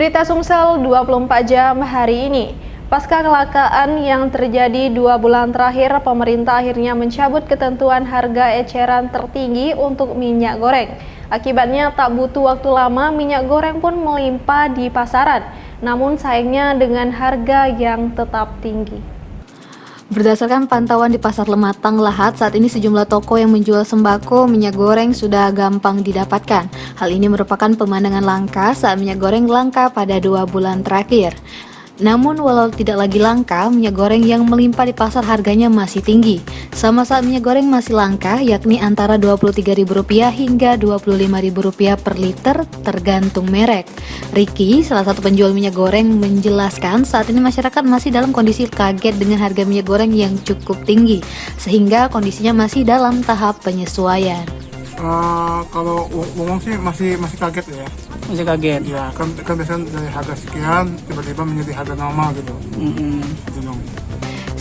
Berita Sumsel 24 jam hari ini. Pasca kecelakaan yang terjadi 2 bulan terakhir, pemerintah akhirnya mencabut ketentuan harga eceran tertinggi untuk minyak goreng. Akibatnya tak butuh waktu lama, minyak goreng pun melimpah di pasaran. Namun sayangnya dengan harga yang tetap tinggi. Berdasarkan pantauan di Pasar Lematang Lahat, saat ini sejumlah toko yang menjual sembako minyak goreng sudah gampang didapatkan. Hal ini merupakan pemandangan langka saat minyak goreng langka pada 2 bulan terakhir. Namun walau tidak lagi langka, minyak goreng yang melimpah di pasar harganya masih tinggi. Sama saat minyak goreng masih langka, yakni antara Rp23.000 hingga Rp25.000 per liter tergantung merek. Ricky, salah satu penjual minyak goreng, menjelaskan saat ini masyarakat masih dalam kondisi kaget dengan harga minyak goreng yang cukup tinggi, sehingga kondisinya masih dalam tahap penyesuaian. Kalau umum sih masih kaget ya. Masih kaget. Ya kan biasanya dari harga sekian tiba-tiba menjadi harga normal gitu. Gitu dong.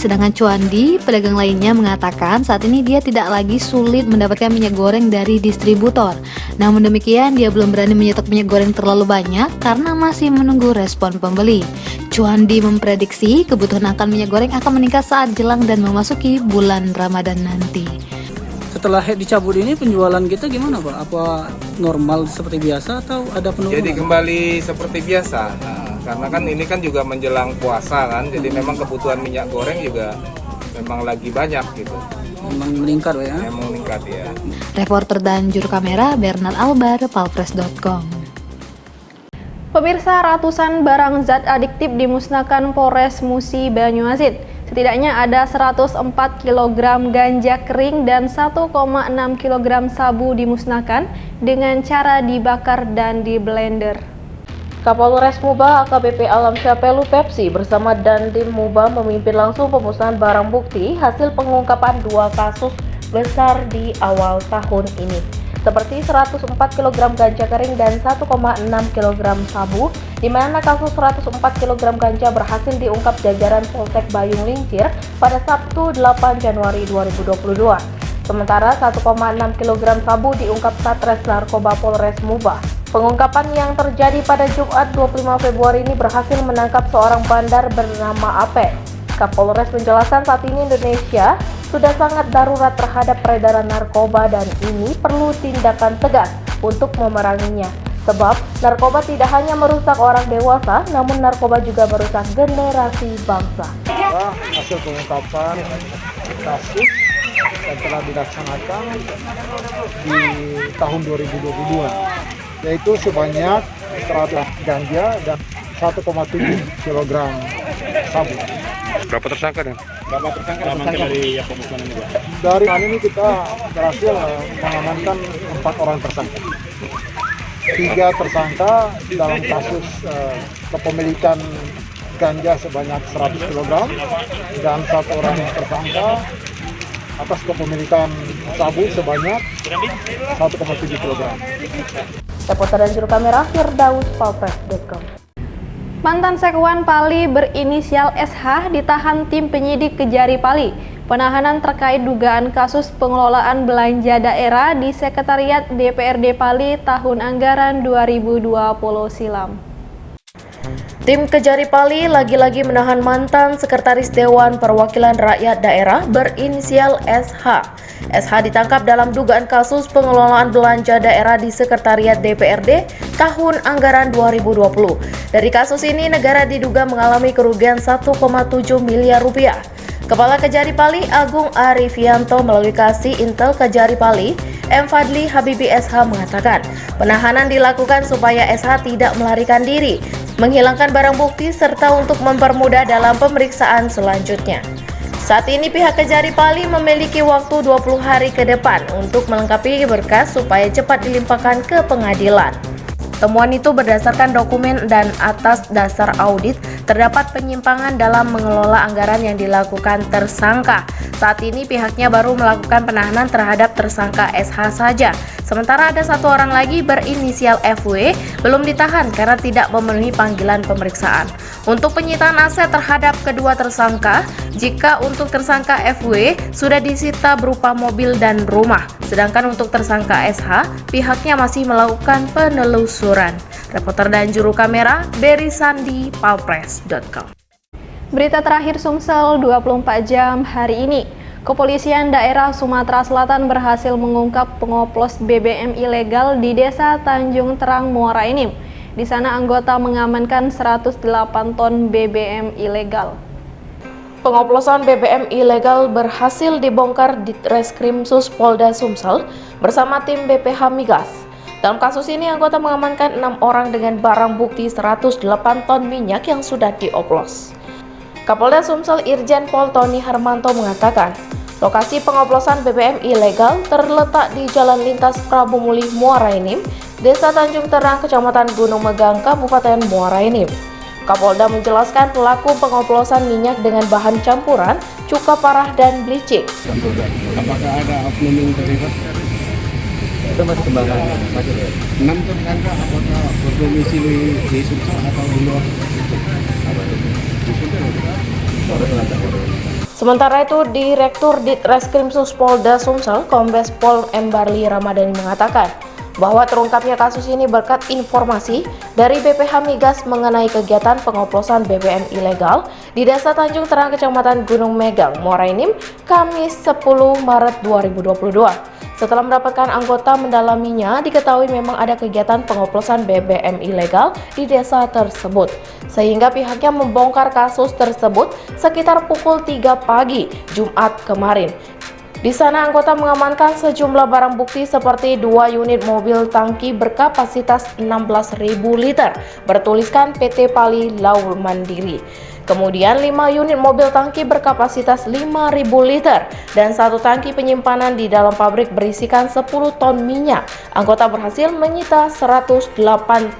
Sedangkan Cuandi, pedagang lainnya, mengatakan saat ini dia tidak lagi sulit mendapatkan minyak goreng dari distributor. Namun demikian, dia belum berani menyetok minyak goreng terlalu banyak karena masih menunggu respon pembeli. Cuandi memprediksi kebutuhan akan minyak goreng akan meningkat saat jelang dan memasuki bulan Ramadan nanti. Setelah dicabut ini penjualan kita gimana Pak? Apa normal seperti biasa atau ada penurunan? Jadi kembali seperti biasa. Karena kan ini kan juga menjelang puasa kan, jadi memang kebutuhan minyak goreng juga memang lagi banyak gitu. Memang meningkat ya? Memang meningkat ya. Reporter dan juru kamera Bernard Albar, palpres.com. Pemirsa, ratusan barang zat adiktif dimusnahkan Polres Musi Banyuasin. Setidaknya ada 104 kg ganja kering dan 1,6 kg sabu dimusnahkan dengan cara dibakar dan diblender. Kapolres Muba AKBP Alam Syapelu Pepsi bersama Dandim Muba memimpin langsung pemusnahan barang bukti hasil pengungkapan 2 kasus besar di awal tahun ini, seperti 104 kg ganja kering dan 1,6 kg sabu, di mana kasus 104 kg ganja berhasil diungkap jajaran Polsek Bayung Lincir pada Sabtu 8 Januari 2022. Sementara 1,6 kg sabu diungkap Satres Narkoba Polres Muba. Pengungkapan yang terjadi pada Jumat 25 Februari ini berhasil menangkap seorang bandar bernama Ape. Kapolres menjelaskan saat ini Indonesia sudah sangat darurat terhadap peredaran narkoba dan ini perlu tindakan tegas untuk memeranginya. Sebab narkoba tidak hanya merusak orang dewasa, namun narkoba juga merusak generasi bangsa. Hasil pengungkapan kasus yang telah dilaksanakan di tahun 2022, yaitu sebanyak 100 ganja dan 1,7 kg sabu. Berapa tersangka dan? Berapa tersangka dari yang pemusnahan ini? Dari hari ini kita berhasil mengamankan 4 orang tersangka. 3 tersangka dalam kasus kepemilikan ganja sebanyak 100 kg dan 1 orang tersangka atas kepemilikan sabu sebanyak 1,7 kg. Reporter dan juru kamera Firdaus, palpres.com. Mantan Sekwan Pali berinisial SH ditahan tim penyidik Kejari Pali. Penahanan terkait dugaan kasus pengelolaan belanja daerah di Sekretariat DPRD Pali tahun anggaran 2020 silam. Tim Kejari Pali lagi-lagi menahan mantan Sekretaris Dewan Perwakilan Rakyat Daerah berinisial SH. SH ditangkap dalam dugaan kasus pengelolaan belanja daerah di Sekretariat DPRD tahun anggaran 2020. Dari kasus ini, negara diduga mengalami kerugian 1,7 miliar rupiah. Kepala Kejari Pali Agung Arifianto melalui Kasih Intel Kejari Pali M. Fadli Habibi SH mengatakan penahanan dilakukan supaya SH tidak melarikan diri, menghilangkan barang bukti, serta untuk mempermudah dalam pemeriksaan selanjutnya. Saat ini pihak Kejari Pali memiliki waktu 20 hari ke depan untuk melengkapi berkas supaya cepat dilimpahkan ke pengadilan. Temuan itu berdasarkan dokumen dan atas dasar audit terdapat penyimpangan dalam mengelola anggaran yang dilakukan tersangka. Saat ini pihaknya baru melakukan penahanan terhadap tersangka SH saja. Sementara ada 1 orang lagi berinisial FW belum ditahan karena tidak memenuhi panggilan pemeriksaan. Untuk penyitaan aset terhadap kedua tersangka, jika untuk tersangka FW sudah disita berupa mobil dan rumah, sedangkan untuk tersangka SH, pihaknya masih melakukan penelusuran. Reporter dan juru kamera Berry Sandi, palpress.com. Berita terakhir Sumsel 24 jam hari ini. Kepolisian daerah Sumatera Selatan berhasil mengungkap pengoplos BBM ilegal di Desa Tanjung Terang, Muara Enim. Di sana anggota mengamankan 108 ton BBM ilegal. Pengoplosan BBM ilegal berhasil dibongkar di Reskrimsus Polda Sumsel bersama tim BPH Migas. Dalam kasus ini, anggota mengamankan 6 orang dengan barang bukti 108 ton minyak yang sudah dioplos. Kapolda Sumsel Irjen Pol Tony Harmanto mengatakan, lokasi pengoplosan BBM ilegal terletak di Jalan Lintas Prabu Mulih Muara Enim, Desa Tanjung Terang, Kecamatan Gunung Megang, Kabupaten Muara Enim. Kapolda menjelaskan pelaku pengoplosan minyak dengan bahan campuran, cuka parah, dan bleaching. Apakah ada oknum yang terlibat? Itu masih kembangan. 6 tersangka apakah berdomisili di Sumsel atau di luar? Sementara itu, Direktur Ditreskrimsus Polda Sumsel, Kombes Pol M. Barli Ramadhani mengatakan bahwa terungkapnya kasus ini berkat informasi dari BPH Migas mengenai kegiatan pengoplosan BBM ilegal di Desa Tanjung Terang, Kecamatan Gunung Megang, Muara Enim, Kamis 10 Maret 2022. Setelah mendapatkan anggota mendalaminya, diketahui memang ada kegiatan pengoplosan BBM ilegal di desa tersebut. Sehingga pihaknya membongkar kasus tersebut sekitar pukul 3 pagi Jumat kemarin. Di sana anggota mengamankan sejumlah barang bukti seperti 2 unit mobil tangki berkapasitas 16.000 liter bertuliskan PT Pali Laul Mandiri. Kemudian 5 unit mobil tangki berkapasitas 5.000 liter dan 1 tangki penyimpanan di dalam pabrik berisikan 10 ton minyak. Anggota berhasil menyita 108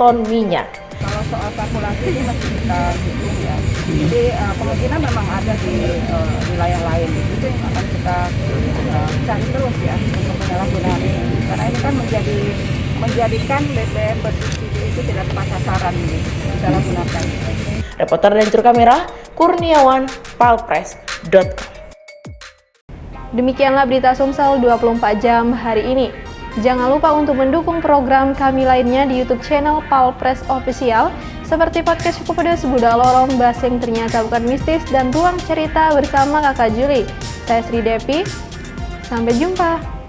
ton minyak. Kalau soal kalkulasi ini masih kita hitung ya. Jadi kemungkinan memang ada di wilayah lain. Itu yang akan kita cari terus ya untuk penyalahgunaan ini. Karena ini kan menjadikan BBM bersubsidi itu tidak tepat sasaran ini disalahgunakan. Reporter dan juru kamera Kurniawan, palpress.com. Demikianlah berita Sumsel 24 jam hari ini. Jangan lupa untuk mendukung program kami lainnya di YouTube channel Palpress Official seperti podcast Suku Pedes, Budak Lorong, Basing Ternyata Bukan Mistis, dan Ruang Cerita bersama Kakak Juli. Saya Sri Devi, sampai jumpa.